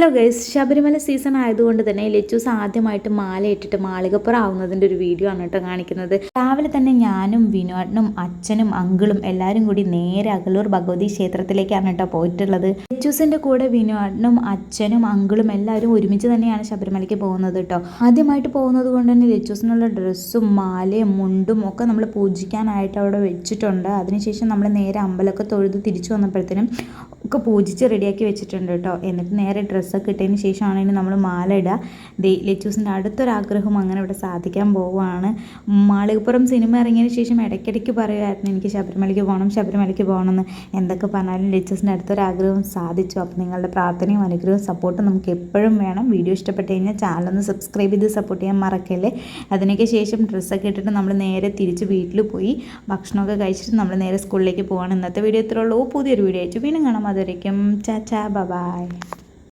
Hello guys, Sabarimala season ആയതുകൊണ്ട് തന്നെ ലച്ചൂസ് ആദ്യമായിട്ട് മാല ഇട്ടിട്ട് മാളികപ്പുറം ആവുന്നതിൻ്റെ ഒരു വീഡിയോ ആണ് കേട്ടോ കാണിക്കുന്നത്. രാവിലെ തന്നെ ഞാനും വിനോദനും അച്ഛനും അങ്കിളും എല്ലാവരും കൂടി നേരെ അകലൂർ ഭഗവതി ക്ഷേത്രത്തിലേക്കാണ് കേട്ടോ പോയിട്ടുള്ളത്. ലച്ചൂസിൻ്റെ കൂടെ വിനോദനും അച്ഛനും അങ്കിളും എല്ലാവരും ഒരുമിച്ച് തന്നെയാണ് ശബരിമലയ്ക്ക് പോകുന്നത് കേട്ടോ. ആദ്യമായിട്ട് പോകുന്നത് കൊണ്ട് തന്നെ ലച്ചൂസിനുള്ള ഡ്രസ്സും മാലയും മുണ്ടും ഒക്കെ നമ്മൾ പൂജിക്കാനായിട്ട് അവിടെ വെച്ചിട്ടുണ്ട്. അതിനുശേഷം നമ്മൾ നേരെ അമ്പലമൊക്കെ തൊഴുത് തിരിച്ചു വന്നപ്പോഴത്തേനും ഒക്കെ പൂജിച്ച് റെഡിയാക്കി വെച്ചിട്ടുണ്ട് കേട്ടോ. എന്നിട്ട് നേരെ ഡ്രസ്സൊക്കെ ഇട്ടതിന് ശേഷമാണെങ്കിൽ നമ്മൾ മാല ഇടുക. ലച്ചൂസിൻ്റെ അടുത്തൊരാഗ്രഹം അങ്ങനെ ഇവിടെ സാധിക്കാൻ പോവുകയാണ്. മാളികപ്പുറം സിനിമ ഇറങ്ങിയതിന് ശേഷം ഇടയ്ക്കിടയ്ക്ക് പറയുമായിരുന്നു എനിക്ക് ശബരിമലയ്ക്ക് പോകണമെന്ന്. എന്തൊക്കെ പറഞ്ഞാലും ലച്ചൂസിൻ്റെ അടുത്തൊരാഗ്രഹം സാധിച്ചു. അപ്പോൾ നിങ്ങളുടെ പ്രാർത്ഥനയും അനുഗ്രഹവും സപ്പോർട്ടും നമുക്ക് എപ്പോഴും വേണം. വീഡിയോ ഇഷ്ടപ്പെട്ട് കഴിഞ്ഞാൽ ചാനലൊന്ന് സബ്സ്ക്രൈബ് ചെയ്ത് സപ്പോർട്ട് ചെയ്യാൻ മറക്കല്ലേ. അതിനൊക്കെ ശേഷം ഡ്രസ്സൊക്കെ ഇട്ടിട്ട് നമ്മൾ നേരെ തിരിച്ച് വീട്ടിൽ പോയി ഭക്ഷണമൊക്കെ കഴിച്ചിട്ട് നമ്മൾ നേരെ സ്കൂളിലേക്ക് പോവാണ്. ഇന്നത്തെ വീഡിയോ ഇത്രയുള്ളൂ. പുതിയൊരു വീഡിയോ ആയിട്ട് വീണ്ടും കാണാം. അതുവരേക്കും ചാച്ചാ ബൈ.